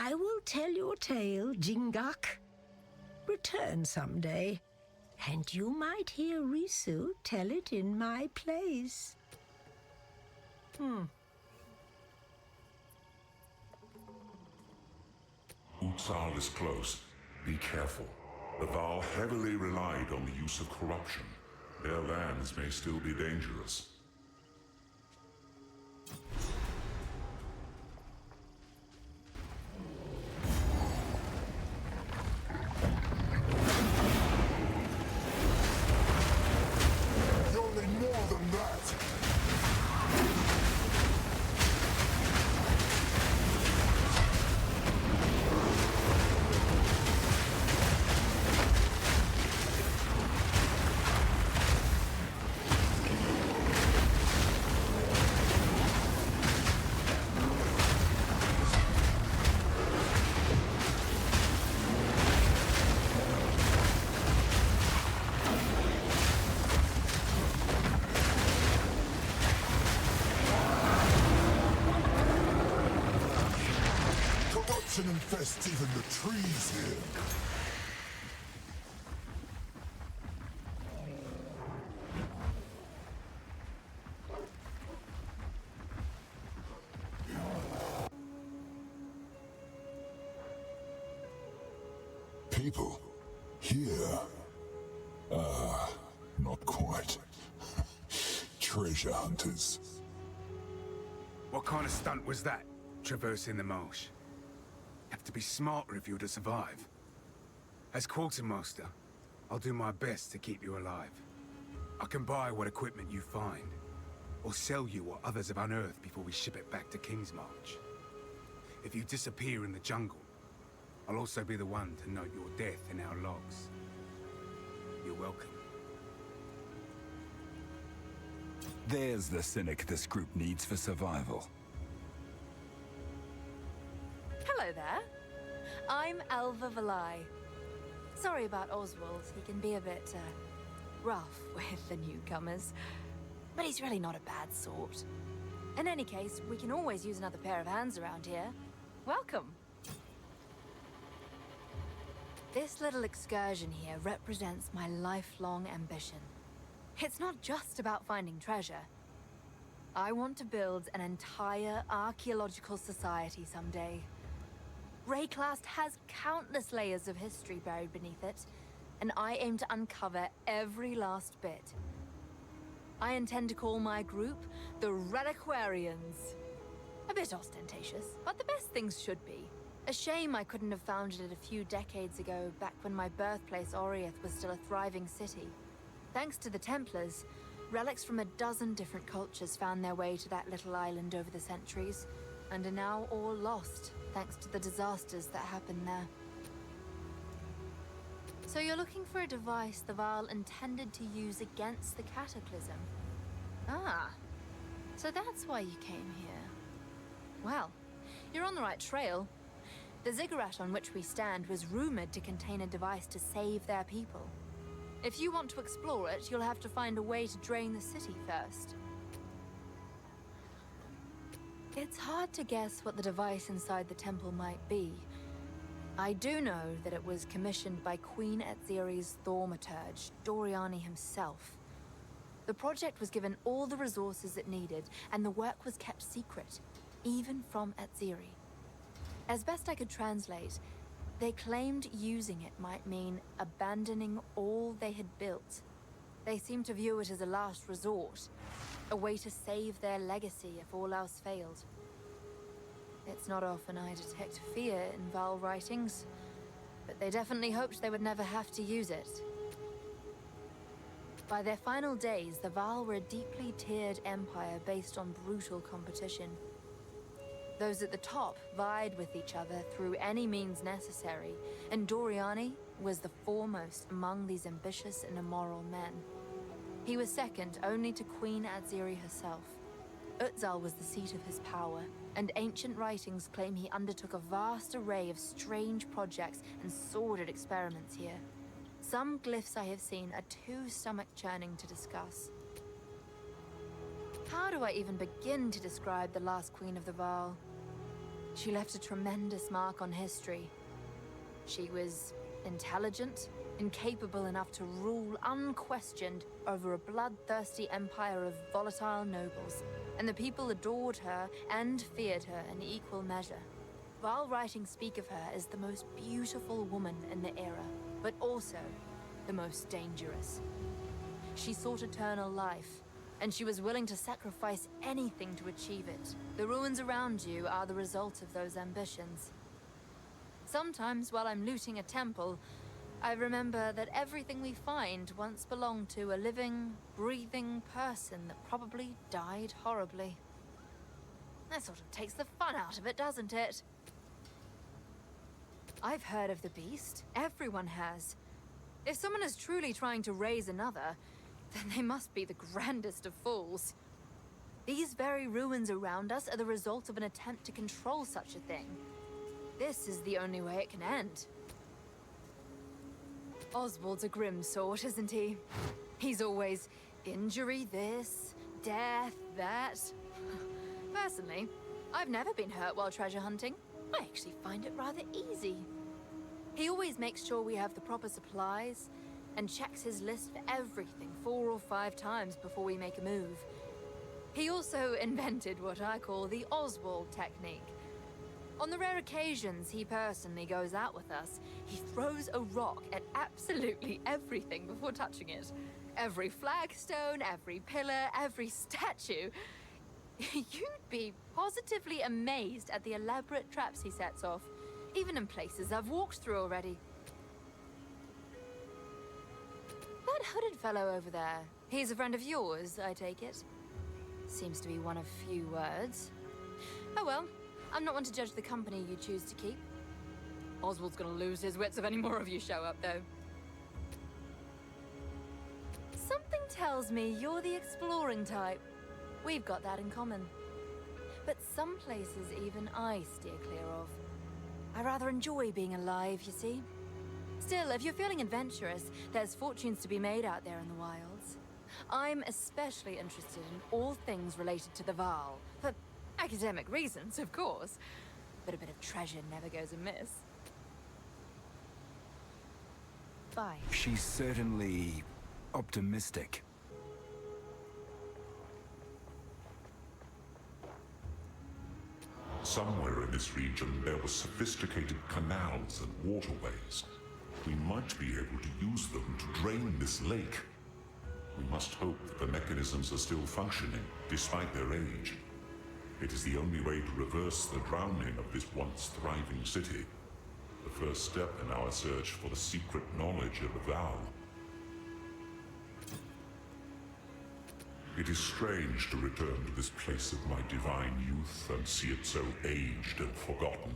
I will tell your tale, Jingak. Return someday, and you might hear Risu tell it in my place. Utzaal is close. Be careful. The Vaal heavily relied on the use of corruption. Their lands may still be dangerous. You'll need more than that! Corruption infests even the trees here. People here? Not quite. Treasure hunters. What kind of stunt was that, traversing the marsh? Have to be smarter if you're to survive. As quartermaster, I'll do my best to keep you alive. I can buy what equipment you find, or sell you what others have unearthed before we ship it back to Kingsmarch. If you disappear in the jungle, I'll also be the one to note your death in our logs. You're welcome. There's the cynic this group needs for survival. Hello there. I'm Alva Vaal. Sorry about Oswald. He can be a bit, rough with the newcomers. But he's really not a bad sort. In any case, we can always use another pair of hands around here. Welcome. This little excursion here represents my lifelong ambition. It's not just about finding treasure. I want to build an entire archaeological society someday. Rayclast has countless layers of history buried beneath it, and I aim to uncover every last bit. I intend to call my group the Reliquarians. A bit ostentatious, but the best things should be. A shame I couldn't have founded it a few decades ago, back when my birthplace Oriath was still a thriving city. Thanks to the Templars, relics from a dozen different cultures found their way to that little island over the centuries, and are now all lost, thanks to the disasters that happened there. So you're looking for a device the Vaal intended to use against the Cataclysm? Ah, so that's why you came here. Well, you're on the right trail. The ziggurat on which we stand was rumored to contain a device to save their people. If you want to explore it, you'll have to find a way to drain the city first. It's hard to guess what the device inside the temple might be. I do know that it was commissioned by Queen Etziri's thaumaturge, Doryani himself. The project was given all the resources it needed, and the work was kept secret, even from Etziri. As best I could translate, they claimed using it might mean abandoning all they had built. They seemed to view it as a last resort, a way to save their legacy if all else failed. It's not often I detect fear in Vaal writings, but they definitely hoped they would never have to use it. By their final days, the Vaal were a deeply tiered empire based on brutal competition. Those at the top vied with each other through any means necessary, and Doryani was the foremost among these ambitious and immoral men. He was second only to Queen Etziri herself. Utzaal was the seat of his power, and ancient writings claim he undertook a vast array of strange projects and sordid experiments here. Some glyphs I have seen are too stomach-churning to discuss. How do I even begin to describe the last Queen of the Vaal? She left a tremendous mark on history. She was intelligent, incapable enough to rule unquestioned over a bloodthirsty empire of volatile nobles, and the people adored her and feared her in equal measure. Vaal writings speak of her as the most beautiful woman in the era, but also the most dangerous. She sought eternal life, and she was willing to sacrifice anything to achieve it. The ruins around you are the result of those ambitions. Sometimes, while I'm looting a temple, I remember that everything we find once belonged to a living, breathing person that probably died horribly. That sort of takes the fun out of it, doesn't it? I've heard of the beast. Everyone has. If someone is truly trying to raise another, then they must be the grandest of fools. These very ruins around us are the result of an attempt to control such a thing. This is the only way it can end. Oswald's a grim sort, isn't he? He's always injury this, death that. Personally, I've never been hurt while treasure hunting. I actually find it rather easy. He always makes sure we have the proper supplies, and checks his list for everything 4 or 5 times before we make a move. He also invented what I call the Oswald technique. On the rare occasions he personally goes out with us, he throws a rock at absolutely everything before touching it. Every flagstone, every pillar, every statue. You'd be positively amazed at the elaborate traps he sets off, even in places I've walked through already. That hooded fellow over there, he's a friend of yours, I take it? Seems to be one of few words. Oh well, I'm not one to judge the company you choose to keep. Oswald's gonna lose his wits if any more of you show up, though. Something tells me you're the exploring type. We've got that in common. But some places even I steer clear of. I rather enjoy being alive, you see. Still, if you're feeling adventurous, there's fortunes to be made out there in the wilds. I'm especially interested in all things related to the Vaal. For academic reasons, of course. But a bit of treasure never goes amiss. Bye. She's certainly optimistic. Somewhere in this region there were sophisticated canals and waterways. We might be able to use them to drain this lake. We must hope that the mechanisms are still functioning, despite their age. It is the only way to reverse the drowning of this once thriving city. The first step in our search for the secret knowledge of the Vaal. It is strange to return to this place of my divine youth and see it so aged and forgotten.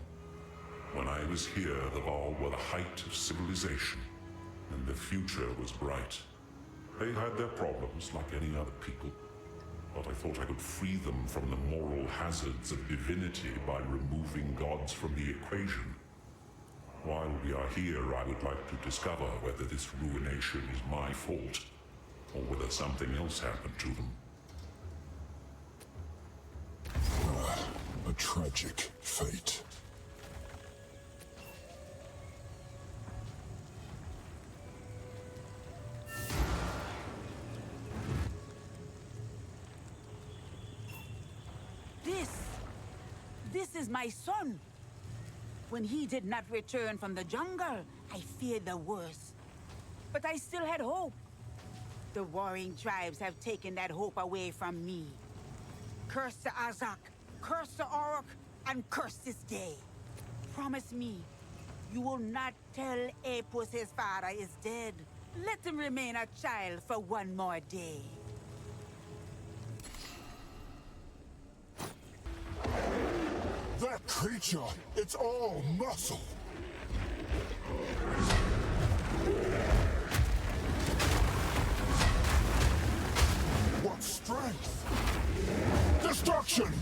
When I was here, the Vaal were the height of civilization, and the future was bright. They had their problems like any other people, but I thought I could free them from the moral hazards of divinity by removing gods from the equation. While we are here, I would like to discover whether this ruination is my fault, or whether something else happened to them. A tragic fate. This is my son. When he did not return from the jungle, I feared the worst. But I still had hope. The warring tribes have taken that hope away from me. Curse the Azak, curse the Orc, and curse this day. Promise me, you will not tell Apus his father is dead. Let him remain a child for one more day. That creature, it's all muscle. What strength! Destruction!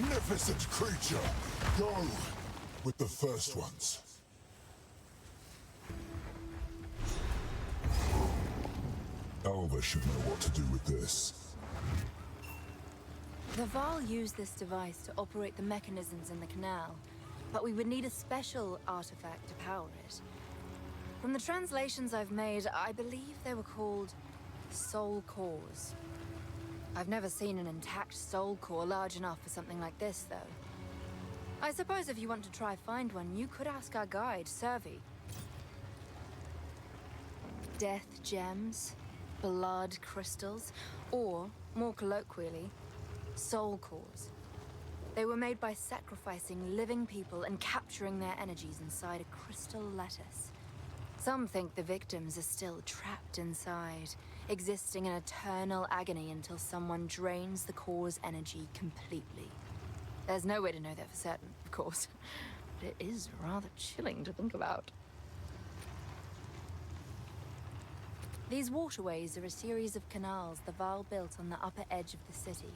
magnificent creature! Go with the first ones. Alva should know what to do with this. The Vaal used this device to operate the mechanisms in the canal, but we would need a special artifact to power it. From the translations I've made, I believe they were called soul cores. I've never seen an intact soul core large enough for something like this, though. I suppose if you want to try find one, you could ask our guide, Servi. Death gems, blood crystals, or, more colloquially, soul cores. They were made by sacrificing living people and capturing their energies inside a crystal lattice. Some think the victims are still trapped inside, existing in eternal agony until someone drains the core's energy completely. There's no way to know that for certain, of course, but it is rather chilling to think about. These waterways are a series of canals the Vaal built on the upper edge of the city.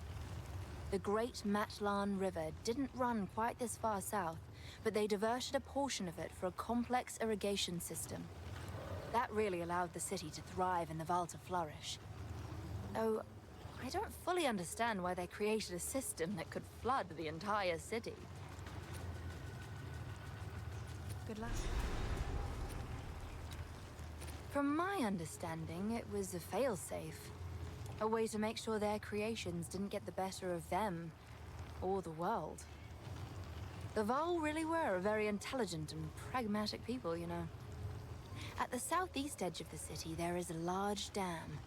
The Great Matlan River didn't run quite this far south, but they diverted a portion of it for a complex irrigation system. That really allowed the city to thrive and the Vaal to flourish. Though, I don't fully understand why they created a system that could flood the entire city. Good luck. From my understanding, it was a failsafe. A way to make sure their creations didn't get the better of them, or the world. The Vaal really were a very intelligent and pragmatic people, you know. At the southeast edge of the city, there is a large dam.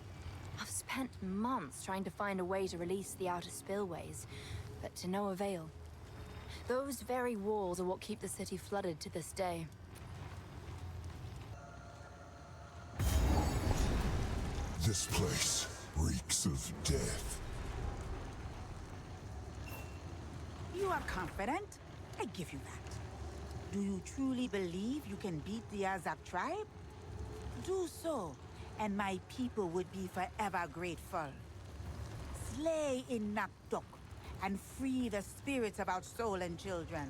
I've spent months trying to find a way to release the outer spillways, but to no avail. Those very walls are what keep the city flooded to this day. This place reeks of death. You are confident? I give you that. Do you truly believe you can beat the Azak tribe? Do so, and my people would be forever grateful. Slay Ignagduk and free the spirits of our stolen children.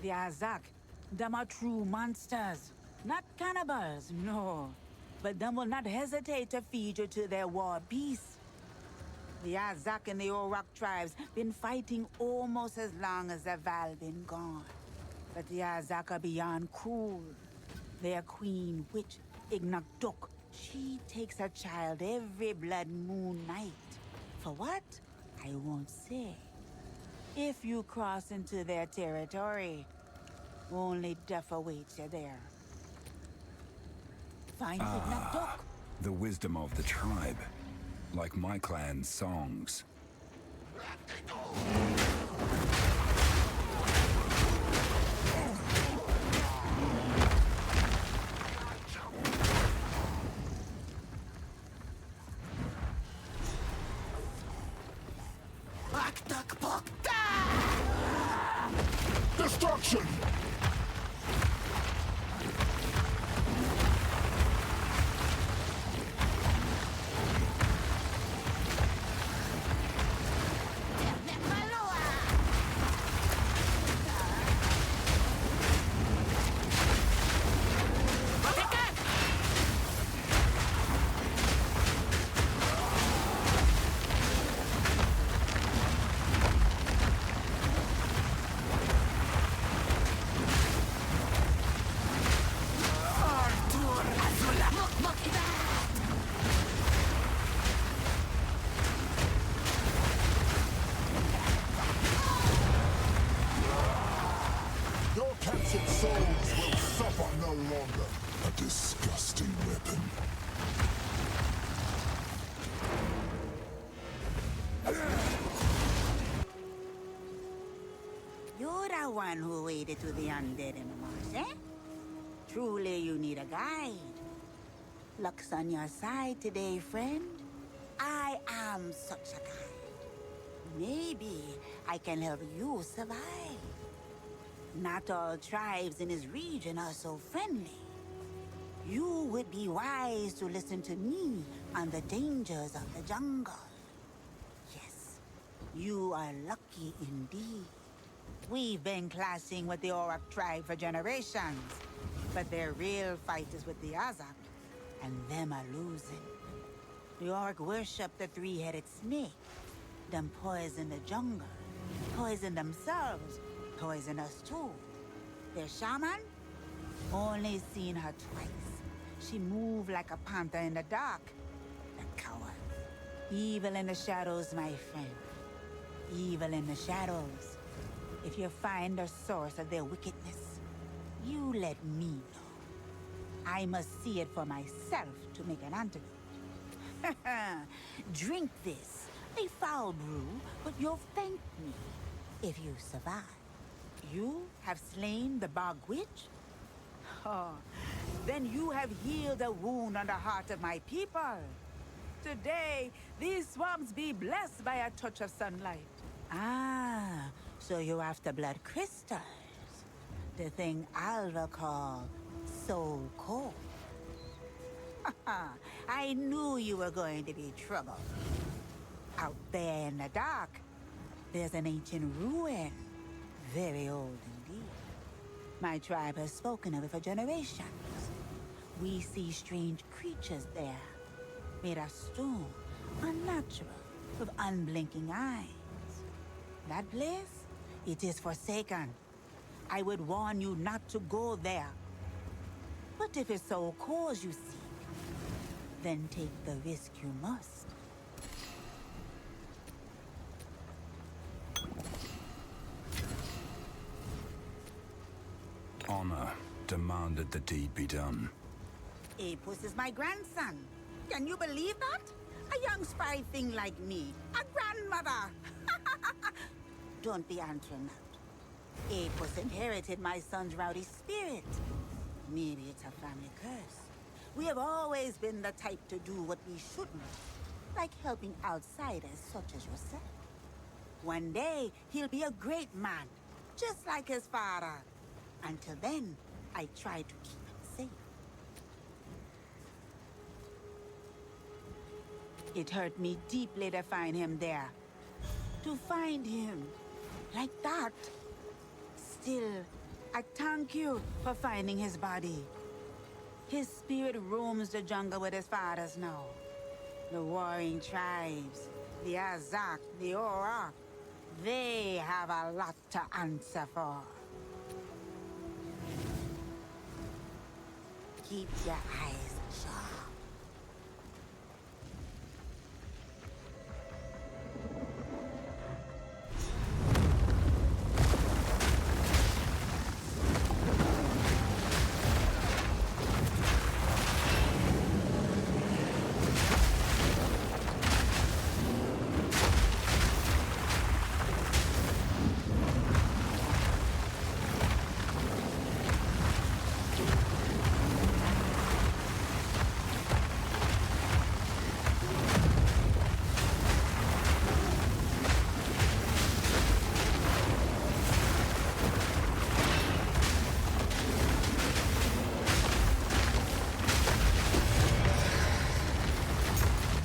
The Azak, them are true monsters. Not cannibals, no. But them will not hesitate to feed you to their war beasts. The Azak and the Orak tribes been fighting almost as long as the Vaal been gone. But the Azak are beyond cruel. Their queen witch, Ignagduk, she takes her child every blood moon night. For what? I won't say. If you cross into their territory, only death awaits you there. Find Ignagduk. The wisdom of the tribe. Like my clan's songs. Destruction! Captured souls will suffer no longer. A disgusting weapon. You're the one who waded to the undead in the marsh, eh? Truly you need a guide. Luck's on your side today, friend. I am such a guide. Maybe I can help you survive. Not all tribes in this region are so friendly. You would be wise to listen to me on the dangers of the jungle. Yes, You are lucky indeed. We've been clashing with the Auroch tribe for generations, but their real fight is with the Azak, and them are losing. The Auroch worship the three-headed snake. Them poison the jungle, poison themselves, poison us too. Their shaman? Only seen her twice. She moved like a panther in the dark. The coward. Evil in the shadows, my friend. Evil in the shadows. If you find the source of their wickedness, you let me know. I must see it for myself to make an antidote. Drink this. A foul brew, but you'll thank me if you survive. You have slain the Bog Witch? Oh, then you have healed a wound on the heart of my people. Today, these swamps be blessed by a touch of sunlight. Ah, so you're after blood crystals. The thing Alva called soul core. I knew you were going to be trouble. Out there in the dark, there's an ancient ruin. Very old indeed. My tribe has spoken of it for generations. We see strange creatures there, made of stone, unnatural, with unblinking eyes. That place, it is forsaken. I would warn you not to go there. But if it's so cause you seek, then take the risk you must. Honor demanded the deed be done. Apus is my grandson. Can you believe that? A young spry thing like me. A grandmother. Don't be answering that. Apus inherited my son's rowdy spirit. Maybe it's a family curse. We have always been the type to do what we shouldn't. Like helping outsiders such as yourself. One day, he'll be a great man. Just like his father. Until then, I try to keep him safe. It hurt me deeply to find him there. To find him like that. Still, I thank you for finding his body. His spirit roams the jungle with his fathers now. The warring tribes, the Azak, the Auroch, they have a lot to answer for. Keep your eyes sharp.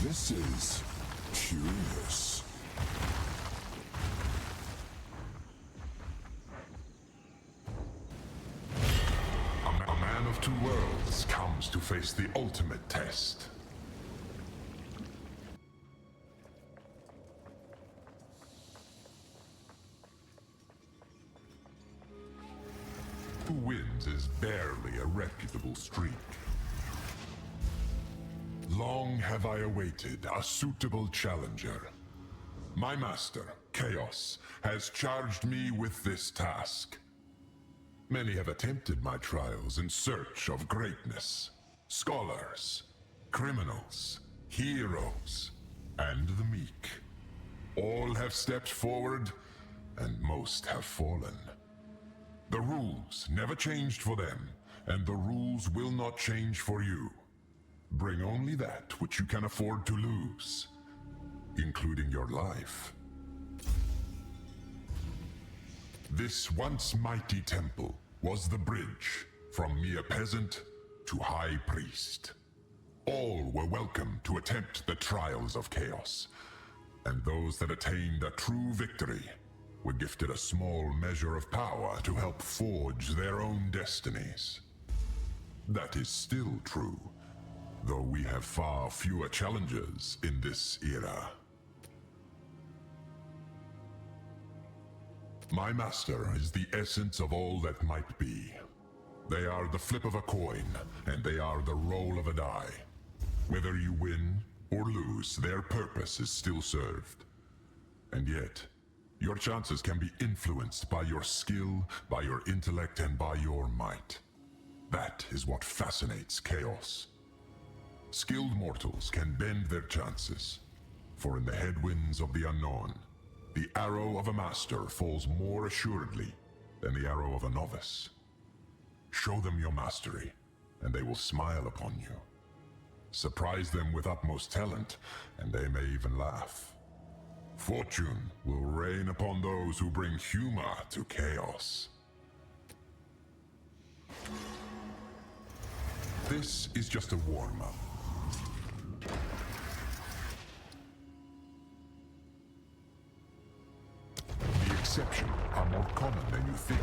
This is curious. A man of two worlds comes to face the ultimate test. Who wins is barely a reputable streak. Long have I awaited a suitable challenger. My master, Chaos, has charged me with this task. Many have attempted my trials in search of greatness. Scholars, criminals, heroes, and the meek. All have stepped forward, and most have fallen. The rules never changed for them, and the rules will not change for you. Bring only that which you can afford to lose, including your life. This once mighty temple was the bridge from mere peasant to high priest. All were welcome to attempt the trials of chaos, and those that attained a true victory were gifted a small measure of power to help forge their own destinies. That is still true, though we have far fewer challengers in this era. My master is the essence of all that might be. They are the flip of a coin, and they are the roll of a die. Whether you win or lose, their purpose is still served. And yet, your chances can be influenced by your skill, by your intellect, and by your might. That is what fascinates chaos. Skilled mortals can bend their chances, for in the headwinds of the unknown, the arrow of a master falls more assuredly than the arrow of a novice. Show them your mastery, and they will smile upon you. Surprise them with utmost talent, and they may even laugh. Fortune will rain upon those who bring humor to chaos. This is just a warm-up. The exceptions are more common than you think.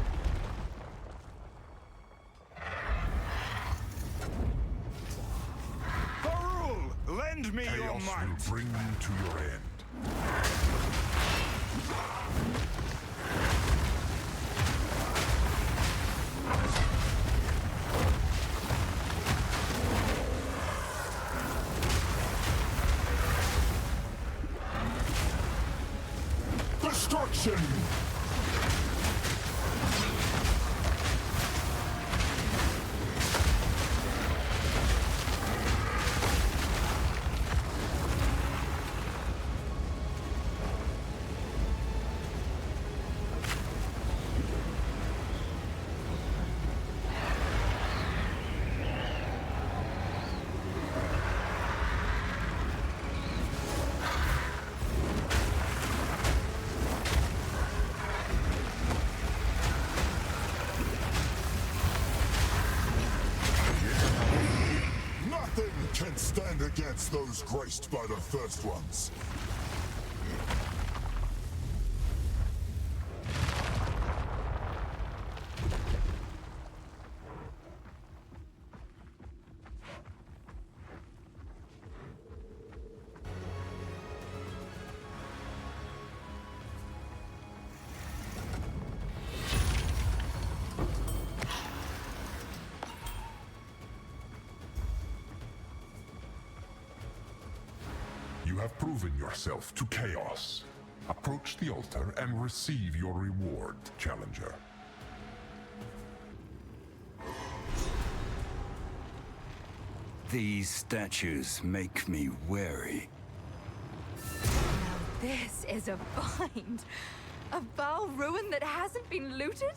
Varul, lend me your Chaos might! will bring you to your end. Destruction! Can stand against those graced by the first ones. You have proven yourself to chaos. Approach the altar and receive your reward, challenger. These statues make me wary. Now this is a find. A Vaal ruin that hasn't been looted?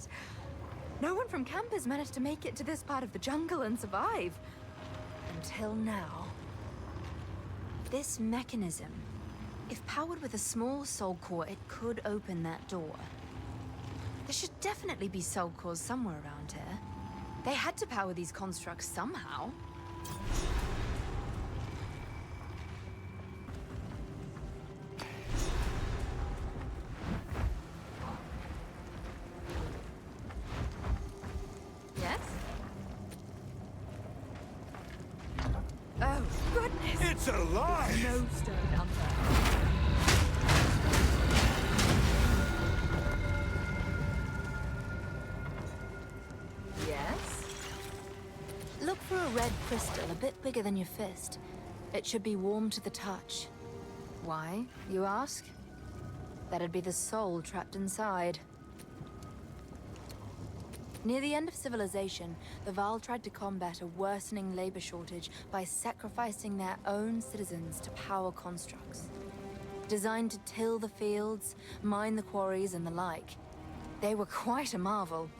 No one from camp has managed to make it to this part of the jungle and survive. Until now. This mechanism, if powered with a small soul core, it could open that door. There should definitely be soul cores somewhere around here. They had to power these constructs somehow. Yes? Oh, goodness! It's alive! No stone under. Yes? Look for a red crystal a bit bigger than your fist. It should be warm to the touch. Why, you ask? That'd be the soul trapped inside. Near the end of civilization, the Vaal tried to combat a worsening labor shortage by sacrificing their own citizens to power constructs. Designed to till the fields, mine the quarries, and the like. They were quite a marvel.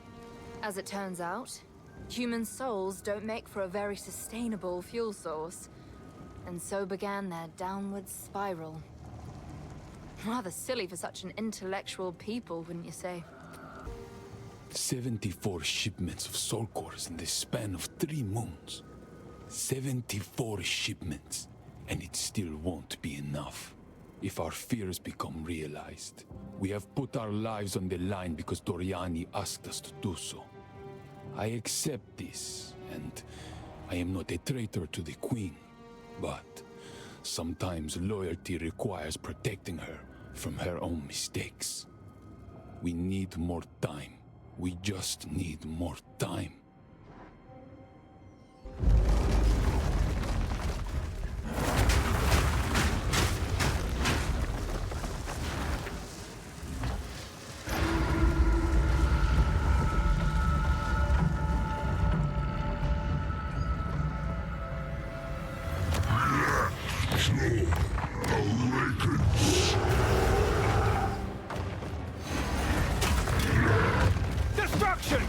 As it turns out, human souls don't make for a very sustainable fuel source. And so began their downward spiral. Rather silly for such an intellectual people, wouldn't you say? 74 shipments of soul cores in the span of 3 moons. 74 shipments, and it still won't be enough. if our fears become realized. We have put our lives on the line because Doryani asked us to do so. I accept this, and I am not a traitor to the Queen, but sometimes loyalty requires protecting her from her own mistakes. We need more time. We just need more time. Destruction!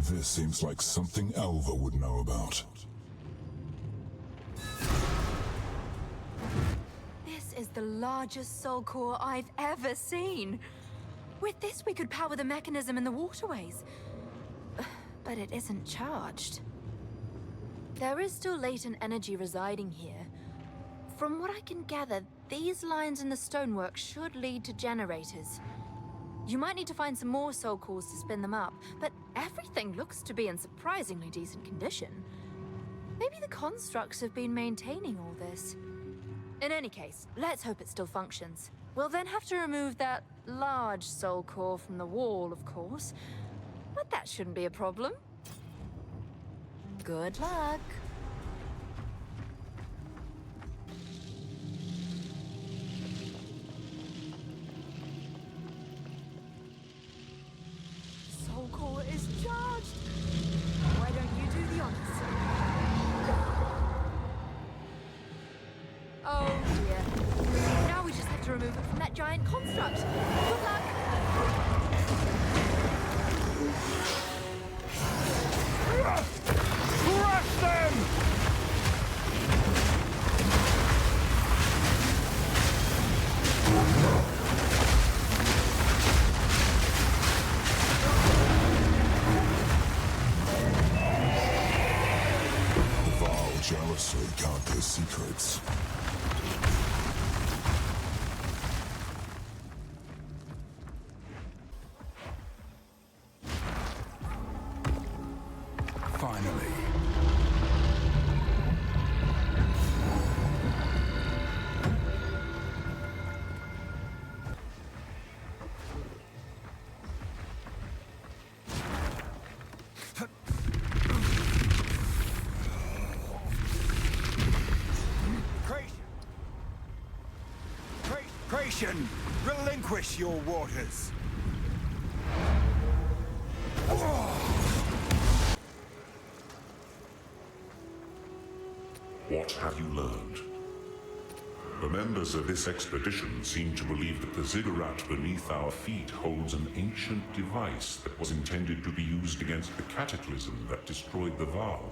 This seems like something Alva would know about. This is the largest soul core I've ever seen. With this, we could power the mechanism in the waterways. But it isn't charged. There is still latent energy residing here. From what I can gather, these lines in the stonework should lead to generators. You might need to find some more soul cores to spin them up, but everything looks to be in surprisingly decent condition. Maybe the constructs have been maintaining all this. In any case, let's hope it still functions. We'll then have to remove that large soul core from the wall, of course. But that shouldn't be a problem. Good luck. Soul core is charged. Why don't you do the honors? Oh dear. Now we just have to remove it from that giant construct. Good luck. Crush them! The Vaal jealously guard their secrets. Finally. Creation, relinquish your waters. What have you learned? The members of this expedition seem to believe that the ziggurat beneath our feet holds an ancient device that was intended to be used against the cataclysm that destroyed the Vaal.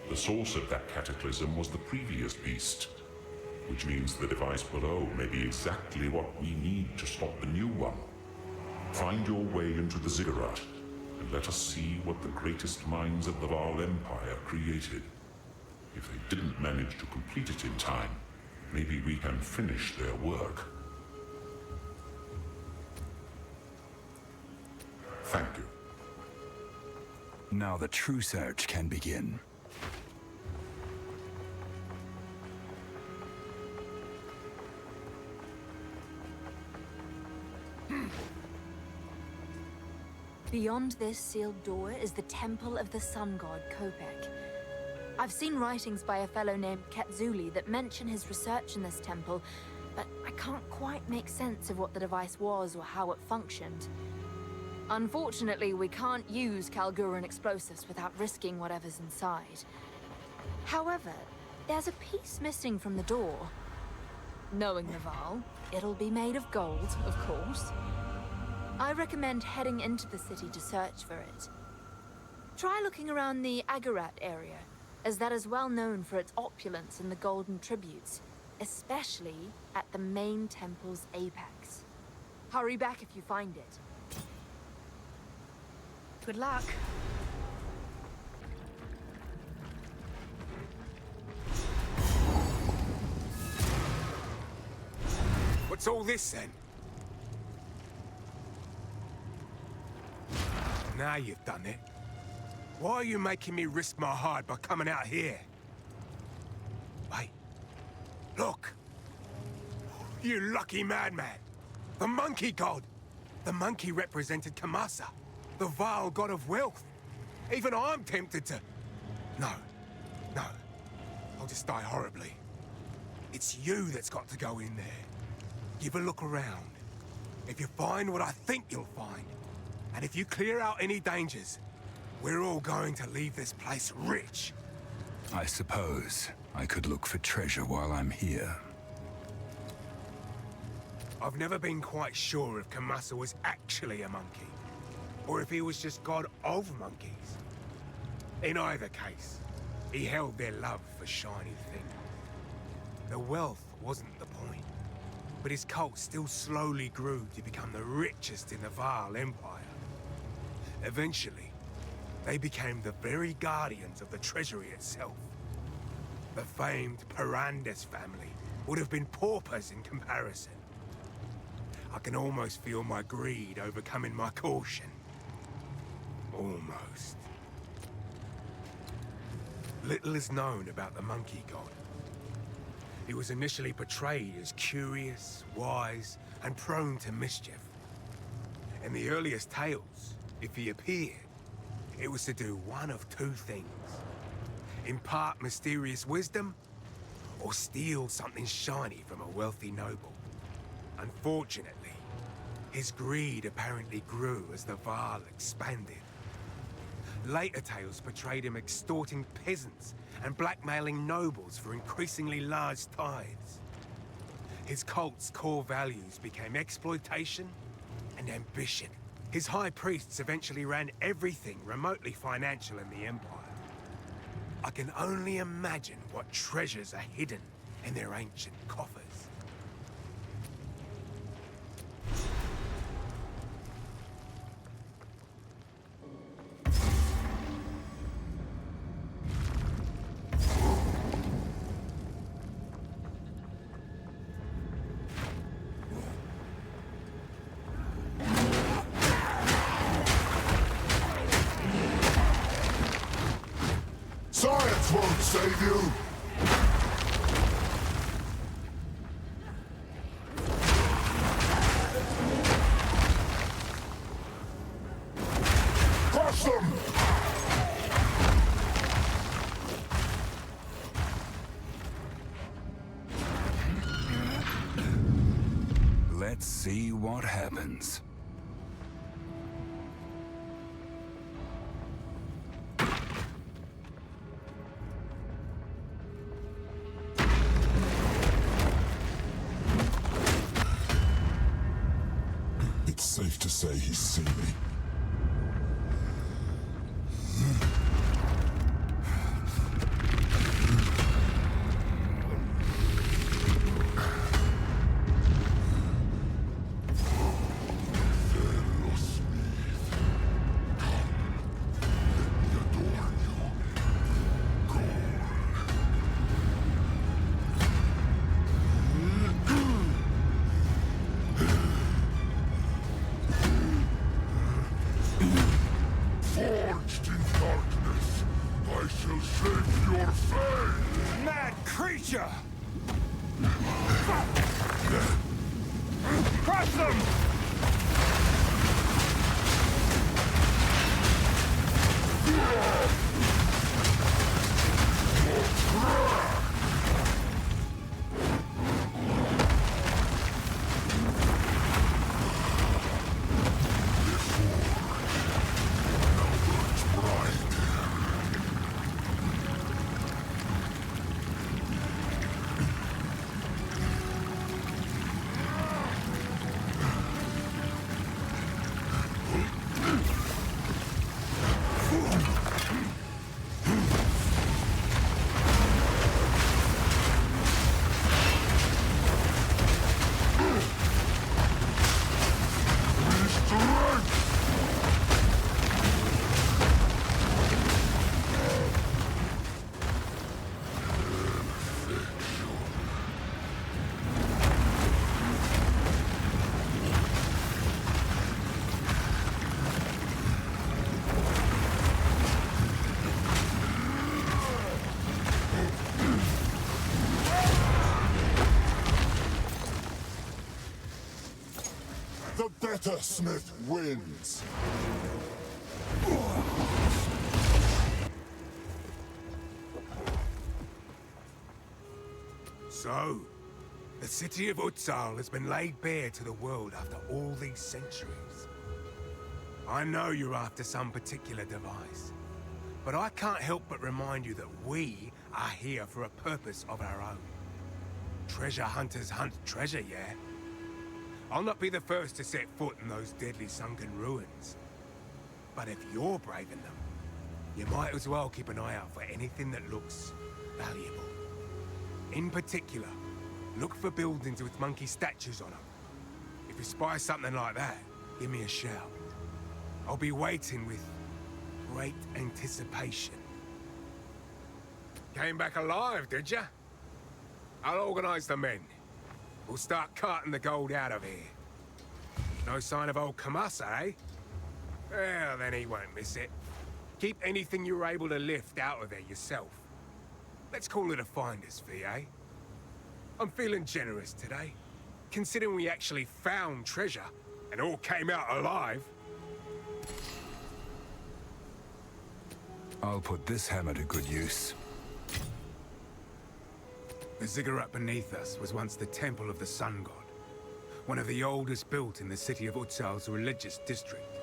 The source of that cataclysm was the previous beast, which means the device below may be exactly what we need to stop the new one. Find your way into the ziggurat, and let us see what the greatest minds of the Vaal Empire created. If they didn't manage to complete it in time, maybe we can finish their work. Thank you. Now the true search can begin. Beyond this sealed door is the temple of the sun god, Kopek. I've seen writings by a fellow named Ketzuli that mention his research in this temple, but I can't quite make sense of what the device was or how it functioned. Unfortunately, we can't use Kalguran explosives without risking whatever's inside. However, there's a piece missing from the door. Knowing the Vaal, it'll be made of gold, of course. I recommend heading into the city to search for it. Try looking around the Aggorat area, as that is well known for its opulence in the golden tributes, especially at the main temple's apex. Hurry back if you find it. Good luck. What's all this then? Now you've done it. Why are you making me risk my hide by coming out here? Wait. Look. You lucky madman. The monkey god. The monkey represented Kamasa, the Vaal god of wealth. Even I'm tempted to... No. I'll just die horribly. It's you that's got to go in there. Give a look around. If you find what I think you'll find, and if you clear out any dangers, we're all going to leave this place rich. I suppose I could look for treasure while I'm here. I've never been quite sure if Kamasa was actually a monkey, or if he was just god of monkeys. In either case, he held their love for shiny things. The wealth wasn't the point, but his cult still slowly grew to become the richest in the Vaal Empire. Eventually, they became the very guardians of the treasury itself. The famed Pirandes family would have been paupers in comparison. I can almost feel my greed overcoming my caution. Almost. Little is known about the monkey god. He was initially portrayed as curious, wise, and prone to mischief. In the earliest tales, if he appeared, it was to do one of two things. Impart mysterious wisdom, or steal something shiny from a wealthy noble. Unfortunately, his greed apparently grew as the Vaal expanded. Later tales portrayed him extorting peasants and blackmailing nobles for increasingly large tithes. His cult's core values became exploitation and ambition. His high priests eventually ran everything remotely financial in the Empire. I can only imagine what treasures are hidden in their ancient coffers. Science won't save you! Crush them! Let's see what happens. It's safe to say he's seen me. Forged in darkness, I shall shape your fate! Mad creature! Crush them! The better smith wins. So, the city of Utzaal has been laid bare to the world after all these centuries. I know you're after some particular device, but I can't help but remind you that we are here for a purpose of our own. Treasure hunters hunt treasure, yeah? I'll not be the first to set foot in those deadly sunken ruins. But if you're braving them, you might as well keep an eye out for anything that looks valuable. In particular, look for buildings with monkey statues on them. If you spy something like that, give me a shout. I'll be waiting with great anticipation. Came back alive, did ya? I'll organize the men. We'll start carting the gold out of here. No sign of old Kamasa, eh? Well, then he won't miss it. Keep anything you're able to lift out of there yourself. Let's call it a finder's fee, eh? I'm feeling generous today, considering we actually found treasure and all came out alive. I'll put this hammer to good use. The ziggurat beneath us was once the temple of the sun god, one of the oldest built in the city of Utzaal's religious district.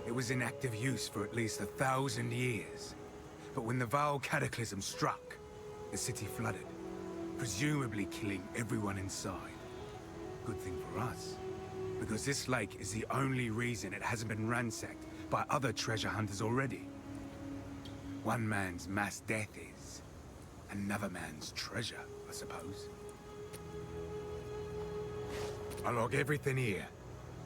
It was in active use for at least 1,000 years, but when the Vaal cataclysm struck, the city flooded, presumably killing everyone inside. Good thing for us, because this lake is the only reason it hasn't been ransacked by other treasure hunters already. One man's mass death is another man's treasure, I suppose. I log everything here,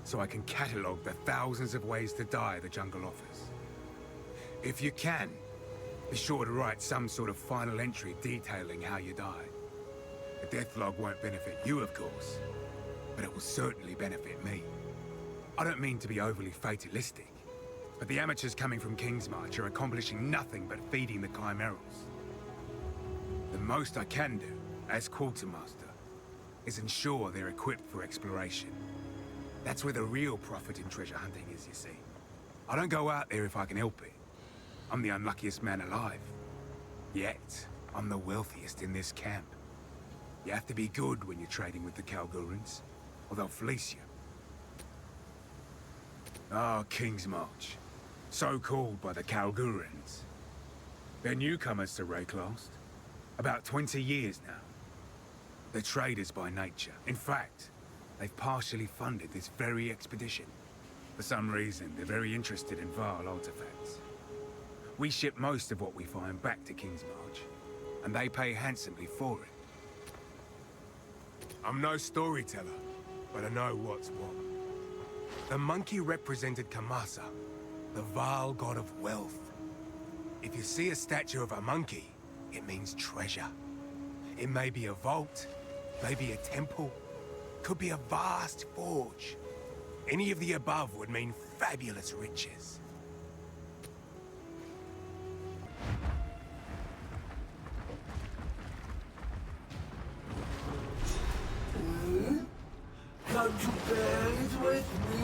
so I can catalogue the thousands of ways to die the jungle offers. If you can, be sure to write some sort of final entry detailing how you die. The death log won't benefit you, of course, but it will certainly benefit me. I don't mean to be overly fatalistic, but the amateurs coming from Kingsmarch are accomplishing nothing but feeding the chimerals. The most I can do, as quartermaster, is ensure they're equipped for exploration. That's where the real profit in treasure hunting is, you see. I don't go out there if I can help it. I'm the unluckiest man alive. Yet, I'm the wealthiest in this camp. You have to be good when you're trading with the Kalgurans, or they'll fleece you. Ah, Kingsmarch. So called by the Kalgurans. They're newcomers to Rayclast. About 20 years now. They're traders by nature. In fact, they've partially funded this very expedition. For some reason, they're very interested in Vaal artifacts. We ship most of what we find back to Kingsmarch, and they pay handsomely for it. I'm no storyteller, but I know what's what. The monkey represented Kamasa, the Vaal god of wealth. If you see a statue of a monkey, it means treasure. It may be a vault, maybe a temple, could be a vast forge. Any of the above would mean fabulous riches. Come to bed with me?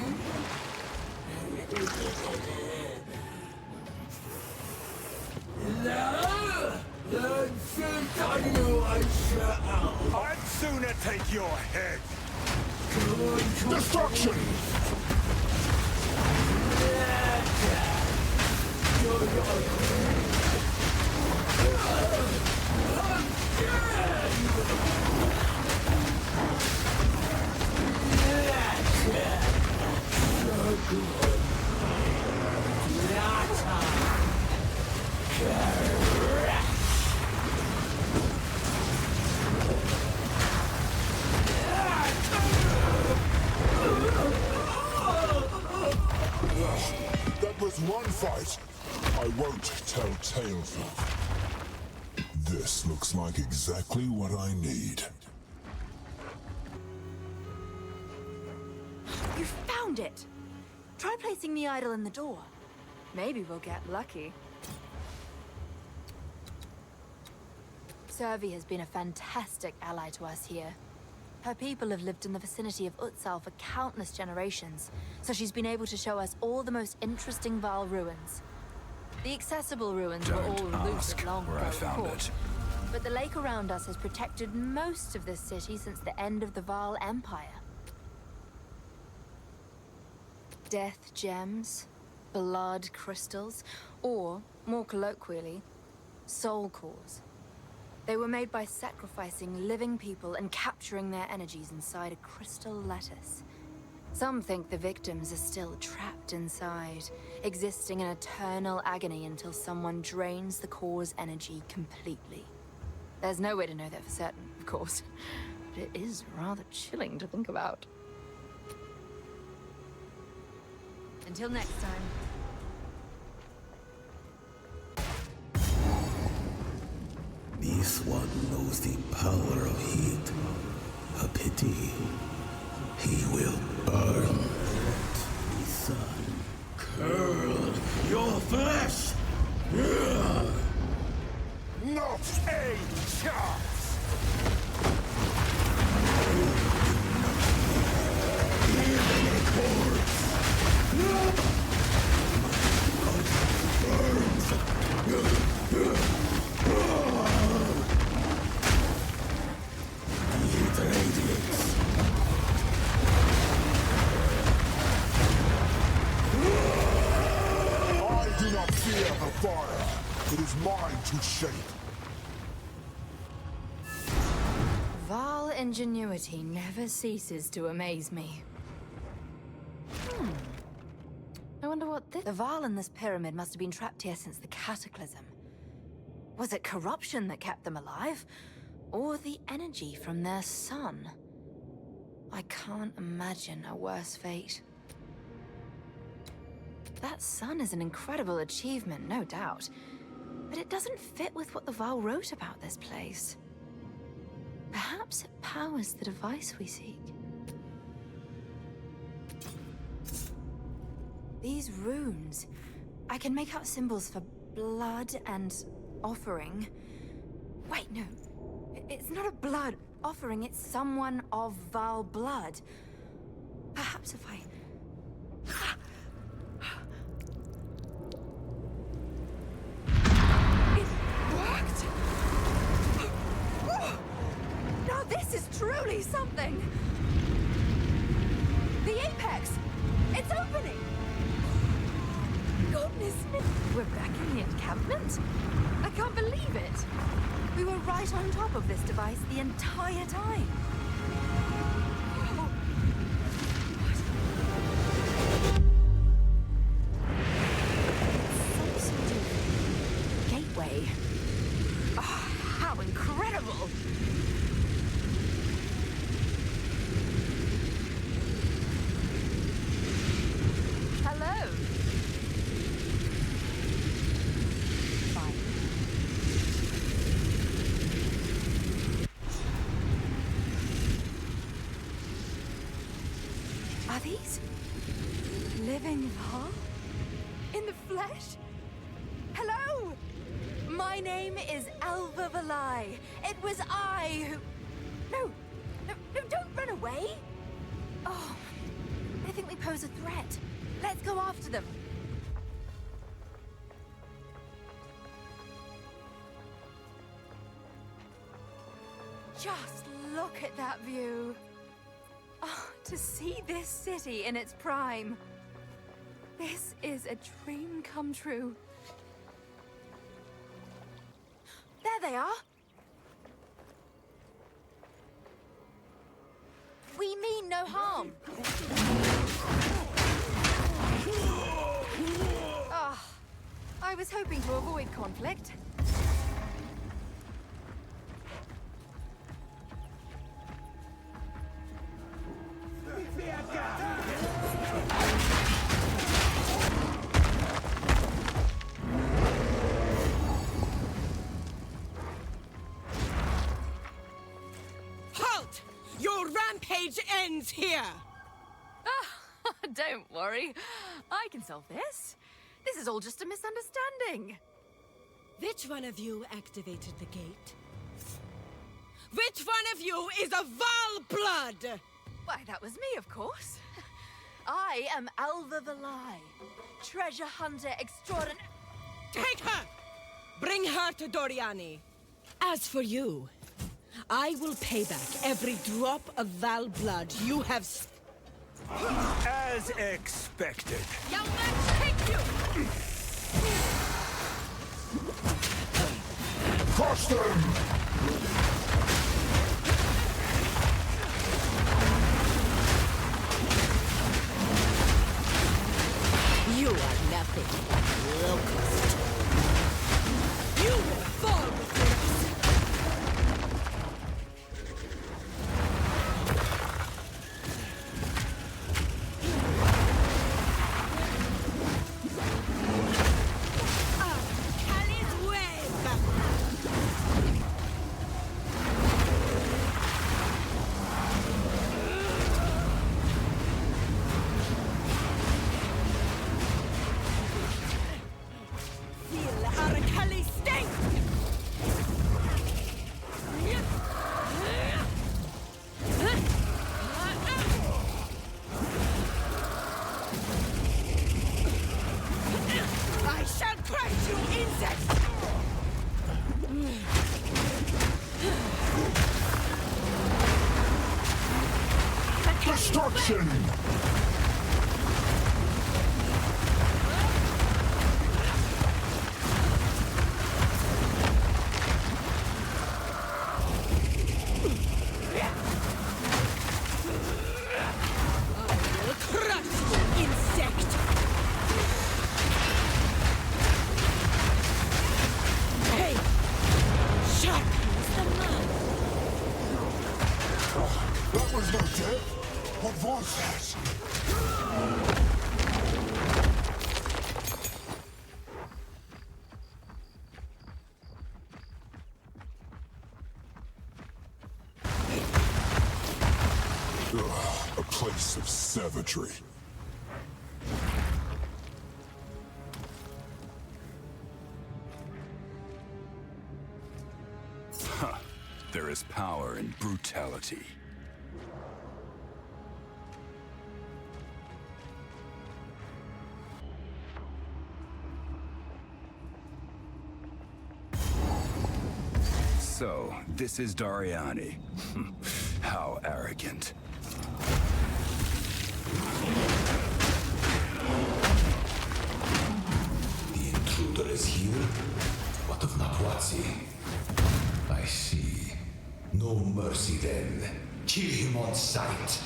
No! Then sit on you, I shall! I'd sooner take your head! Destruction! That was one fight. I won't tell tales of. This looks like exactly what I need. You found it! Try placing the idol in the door. Maybe we'll get lucky. Servi has been a fantastic ally to us here. Her people have lived in the vicinity of Utzaal for countless generations, so she's been able to show us all the most interesting Vaal ruins. The accessible ruins were all looted long ago, of course, but the lake around us has protected most of this city since the end of the Vaal Empire. Death gems, blood crystals, or, more colloquially, soul cores. They were made by sacrificing living people and capturing their energies inside a crystal lattice. Some think the victims are still trapped inside, existing in eternal agony until someone drains the core's energy completely. There's no way to know that for certain, of course, but it is rather chilling to think about. Until next time. This one knows the power of heat. A pity. He will burn. The sun curl your flesh. Not a chance! Even a corpse! It radiates. I do not fear the fire. It is mine to shape. Vaal ingenuity never ceases to amaze me. I wonder what this... The Vaal in this pyramid must have been trapped here since the Cataclysm. Was it corruption that kept them alive? Or the energy from their sun? I can't imagine a worse fate. That sun is an incredible achievement, no doubt. But it doesn't fit with what the Vaal wrote about this place. Perhaps it powers the device we seek. These runes, I can make out symbols for blood and offering. Wait, no. It's not a blood offering, it's someone of Vaal blood. Perhaps if I... It worked! Now this is truly something! The apex! It's opening! Goodness me! We're back in the encampment? I can't believe it! We were right on top of this device the entire time. Oh. What? Some sort of gateway. Oh, how incredible! Hello. Are these living Vaal? In the flesh? Hello! My name is Alva Valai. It was I who... No, don't run away! Oh, I think we pose a threat. Let's go after them. Just look at that view. Oh, to see this city in its prime. This is a dream come true. There they are. We mean no harm. Ah, I was hoping to avoid conflict. Halt! Your rampage ends here! Ah, don't worry. I can solve this. This is all just a misunderstanding. Which one of you activated the gate? Which one of you is a Vaal blood? Why, that was me, of course. I am Alva the Lie, treasure hunter extraordinary. Take her! Bring her to Doryani. As for you, I will pay back every drop of Vaal blood you have As expected. Young man, take you! Crush them! You are nothing, locust. You will fall before us. Kali's wave! Feel our Kali sting! I shall crush you, insects! Destruction! I will crush you, insect! Hey! Sharpens the knife! That was no death! What was that? A place of savagery. There is power in brutality. So, this is Doryani. How arrogant. The intruder is here? What of Napuatzi? I see. No mercy then. Kill him on sight.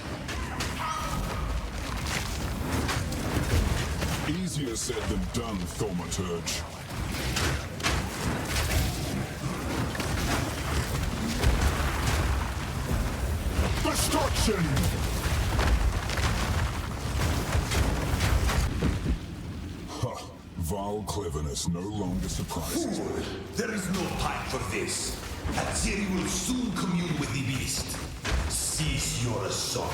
Easier said than done, Thaumaturge. Destruction! Huh. Vaal cleverness no longer surprises me. Fool! There is no time for this. Atziri will soon commune with the beast. Cease your assault.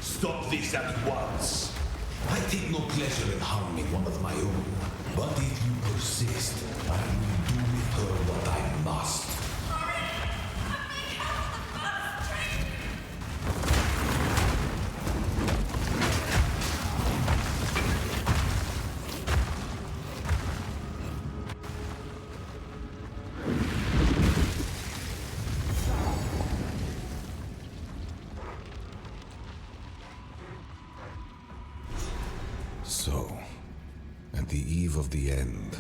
Stop this at once. I take no pleasure in harming one of my own. But if you persist, I will do with her what I must. So, at the eve of the end,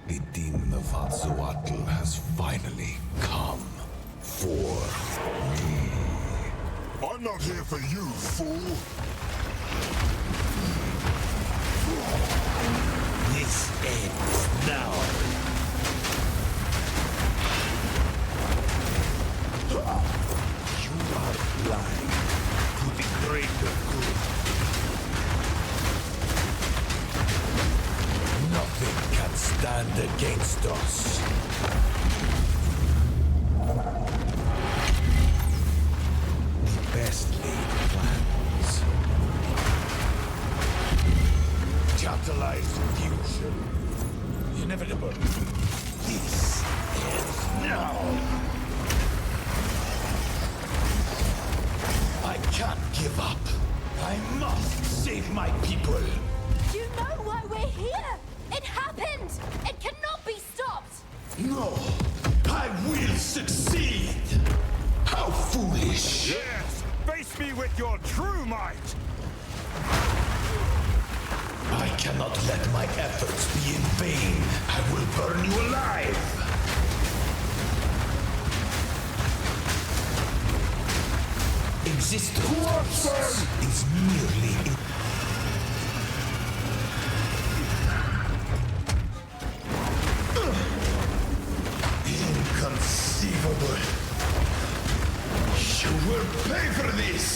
the demon of Utzaal has finally come for me. I'm not here for you, fool! This ends now. You are blind to the greater good. Nothing can stand against us. The best laid plans. crystallized fusion. Inevitable. This ends now. I can't give up. I must save my people. You know why we're here! It happened! It cannot be stopped! No, I will succeed. How foolish. Yes! Face me with your true might! I cannot let my efforts be in vain. I will burn you alive. Existence is merely inconceivable. You will pay for this.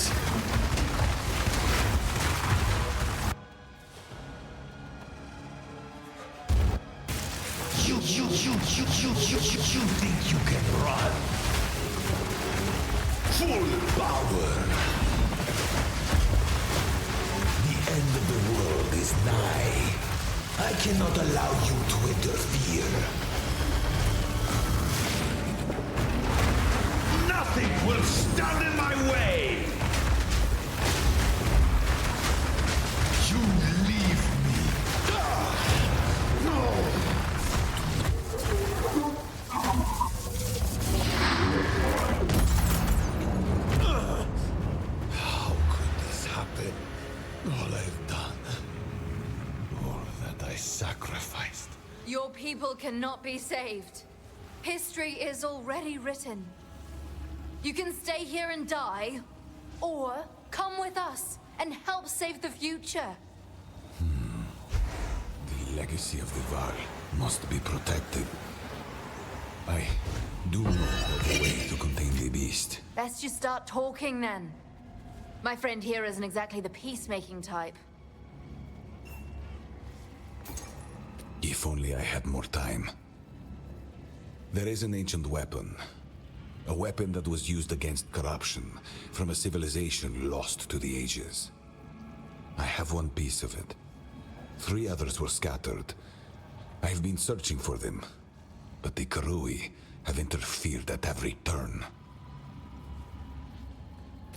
You think you can run? Full power. The end of the world is nigh. I cannot allow you to interfere. Nothing will stand in my way. You leave me. No. How could this happen? All I've done. All that I sacrificed. Your people cannot be saved. History is already written. You can stay here and die, or come with us and help save the future. The legacy of the Vaal must be protected. I do know of a way to contain the beast. Let's just start talking then. My friend here isn't exactly the peacemaking type. If only I had more time. There is an ancient weapon. A weapon that was used against corruption from a civilization lost to the ages. I have one piece of it. 3 others were scattered. I've been searching for them, but the Karui have interfered at every turn.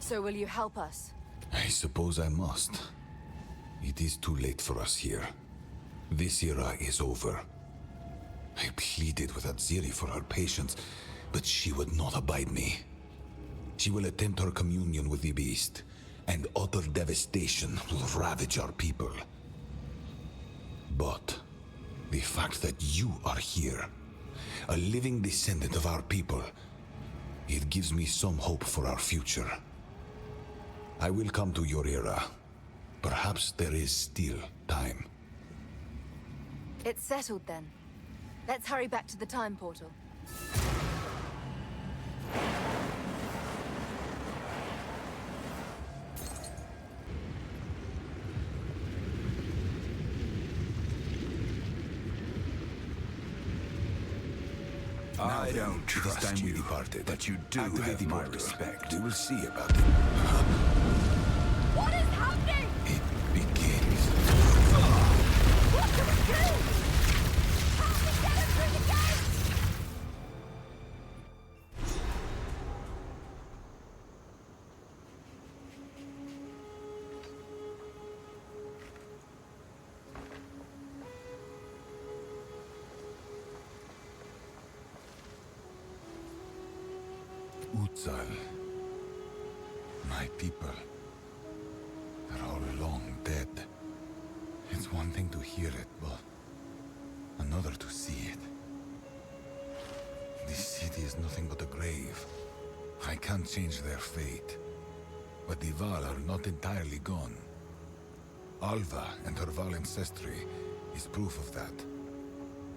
So will you help us? I suppose I must. It is too late for us here. This era is over. I pleaded with Atziri for her patience, but she would not abide me. She will attempt her communion with the beast, and utter devastation will ravage our people. But the fact that you are here, a living descendant of our people, it gives me some hope for our future. I will come to your era. Perhaps there is still time. It's settled then. Let's hurry back to the time portal. I don't trust you, but you do have my respect. We will see about it. What is happening? It begins. What do we do? Help me get us through the gate! Utzaal. My people. They're all long dead. It's one thing to hear it, but another to see it. This city is nothing but a grave. I can't change their fate. But the Vaal are not entirely gone. Alva and her Vaal ancestry is proof of that.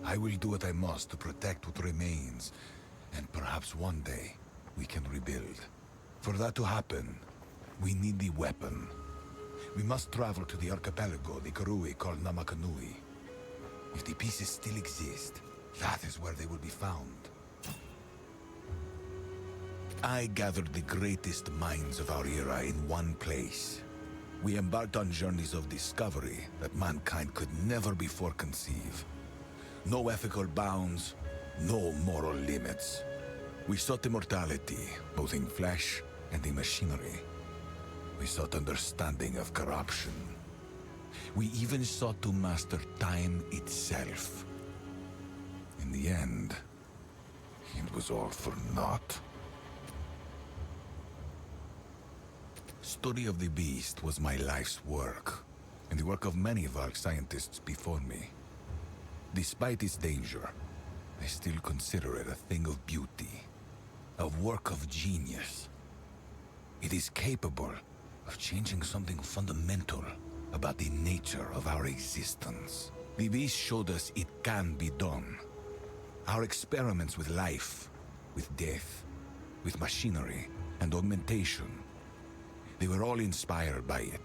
I will do what I must to protect what remains, and perhaps one day we can rebuild. For that to happen, we need the weapon. We must travel to the archipelago the Karui call Namakanui. If the pieces still exist, that is where they will be found. I gathered the greatest minds of our era in one place. We embarked on journeys of discovery that mankind could never before conceive. No ethical bounds, no moral limits. We sought immortality, both in flesh and in machinery. We sought understanding of corruption. We even sought to master time itself. In the end, it was all for naught. Study of the beast was my life's work, and the work of many Vaal scientists before me. Despite its danger, I still consider it a thing of beauty, a work of genius. It is capable of changing something fundamental about the nature of our existence. The beast showed us it can be done. Our experiments with life, with death, with machinery and augmentation, they were all inspired by it.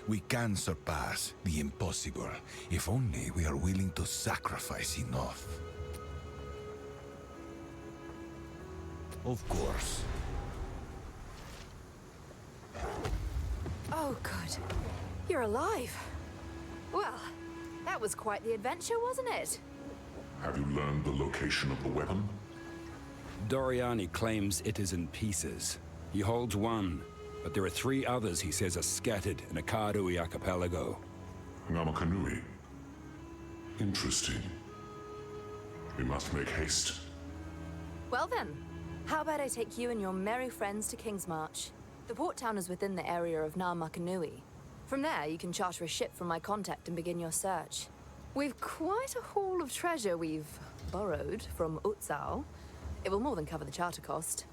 We can surpass the impossible, if only we are willing to sacrifice enough. Of course. Oh, good. You're alive. Well, that was quite the adventure, wasn't it? Have you learned the location of the weapon? Doryani claims it is in pieces. He holds one, but there are 3 others he says are scattered in a Karui archipelago. Namakanui. Interesting. We must make haste. Well then, how about I take you and your merry friends to Kingsmarch? The port town is within the area of Namakanui. From there, you can charter a ship from my contact and begin your search. We've quite a haul of treasure we've borrowed from Utzaal. It will more than cover the charter cost.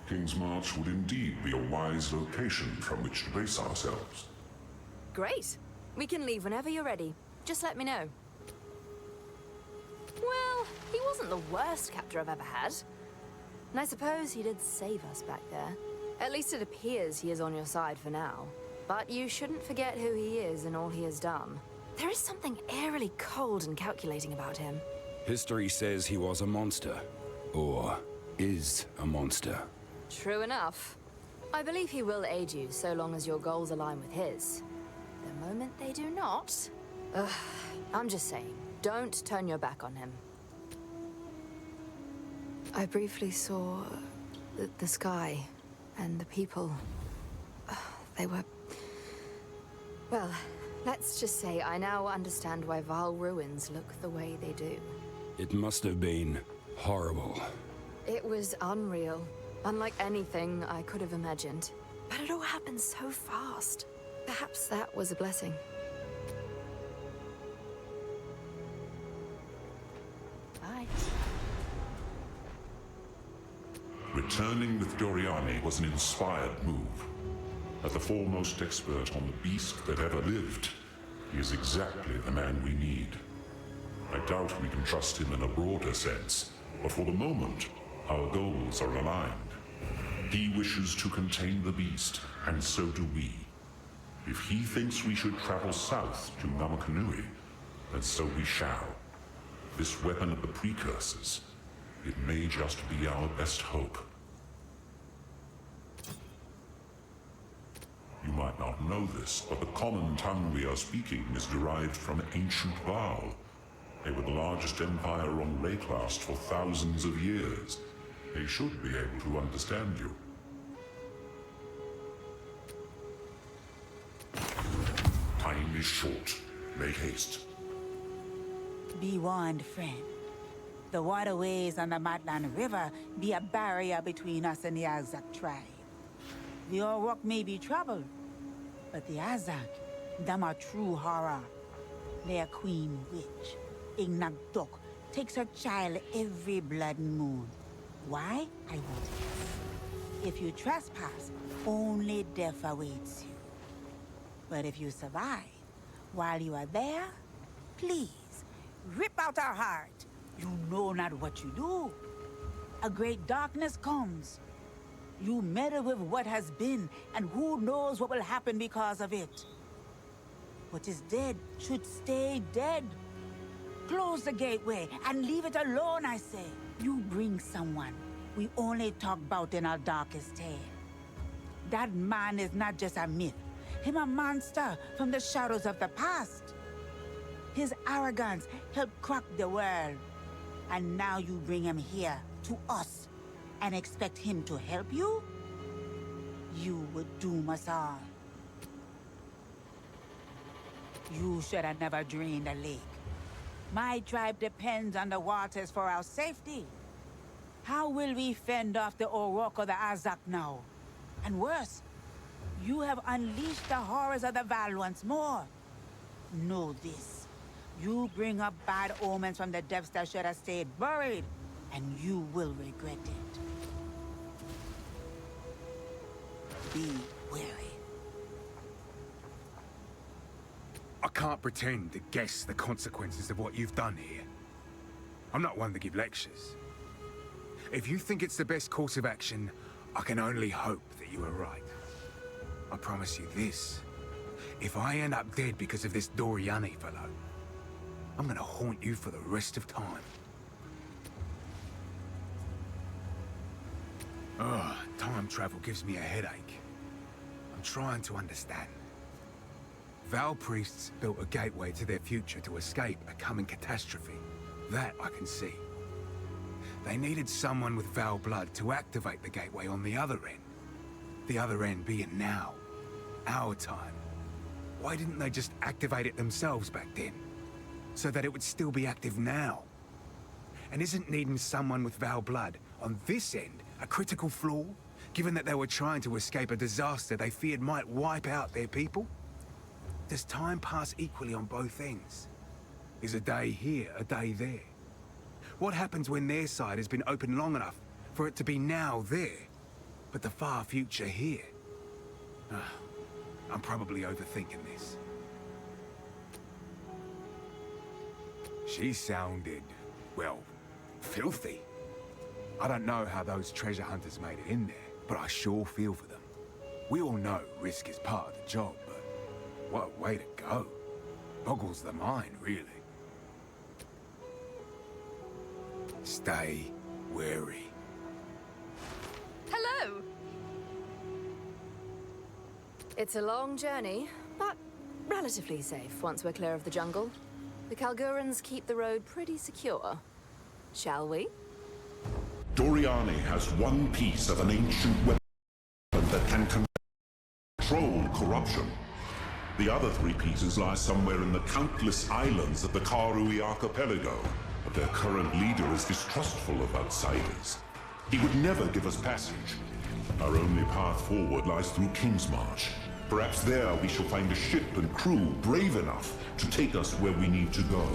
Kingsmarch would indeed be a wise location from which to base ourselves. Great. We can leave whenever you're ready. Just let me know. Well, he wasn't the worst captor I've ever had. And I suppose he did save us back there. At least it appears he is on your side for now. But you shouldn't forget who he is and all he has done. There is something eerily cold and calculating about him. History says he was a monster. Or is a monster. True enough. I believe he will aid you so long as your goals align with his. The moment they do not... I'm just saying, don't turn your back on him. I briefly saw the sky and the people. They were... Well, let's just say I now understand why Vaal ruins look the way they do. It must have been horrible. It was unreal. Unlike anything I could have imagined. But it all happened so fast. Perhaps that was a blessing. Bye. Returning with Doryani was an inspired move. As the foremost expert on the beast that ever lived, he is exactly the man we need. I doubt we can trust him in a broader sense, but for the moment, our goals are aligned. He wishes to contain the beast, and so do we. If he thinks we should travel south to Namakanui, then so we shall. This weapon of the precursors, it may just be our best hope. You might not know this, but the common tongue we are speaking is derived from ancient Vaal. They were the largest empire on Rayclast for thousands of years. They should be able to understand you. Time is short. Make haste. Be warned, friend. The waterways on the Matlan River be a barrier between us and the Azak tribe. The Orok may be troubled, but the Azak, them are true horror. Their queen witch, Ignagduk, takes her child every blood moon. Why? I won't guess. If you trespass, only death awaits you. But if you survive, while you are there, please, rip out our heart. You know not what you do. A great darkness comes. You meddle with what has been, and who knows what will happen because of it. What is dead should stay dead. Close the gateway and leave it alone, I say. You bring someone we only talk about in our darkest tale. That man is not just a myth. him a monster from the shadows of the past. His arrogance helped crack the world. And now you bring him here, to us, and expect him to help you? You would doom us all. You should have never drained the lake. My tribe depends on the waters for our safety. How will we fend off the Orok or the Azak now? And worse, you have unleashed the horrors of the Vaal once more. Know this. You bring up bad omens from the depths that should have stayed buried, and you will regret it. Be wary. I can't pretend to guess the consequences of what you've done here. I'm not one to give lectures. If you think it's the best course of action, I can only hope that you are right. I promise you this. If I end up dead because of this Doryani fellow, I'm gonna haunt you for the rest of time. Ugh, time travel gives me a headache. I'm trying to understand. Vaal priests built a gateway to their future to escape a coming catastrophe. That I can see. They needed someone with Vaal blood to activate the gateway on the other end. The other end being now. Our time. Why didn't they just activate it themselves back then? So that it would still be active now? And isn't needing someone with Vaal blood on this end a critical flaw? Given that they were trying to escape a disaster they feared might wipe out their people? Does time pass equally on both ends? Is a day here, a day there? What happens when their side has been open long enough for it to be now there, but the far future here? I'm probably overthinking this. She sounded, well, filthy. I don't know how those treasure hunters made it in there, but I sure feel for them. We all know risk is part of the job, but what a way to go. Boggles the mind, really. Stay wary. Hello! It's a long journey, but relatively safe once we're clear of the jungle. The Kalgurans keep the road pretty secure. Shall we? Doryani has one piece of an ancient weapon that can control corruption. The other 3 pieces lie somewhere in the countless islands of the Karui archipelago, but their current leader is distrustful of outsiders. He would never give us passage. Our only path forward lies through Kingsmarch. Perhaps there we shall find a ship and crew brave enough to take us where we need to go.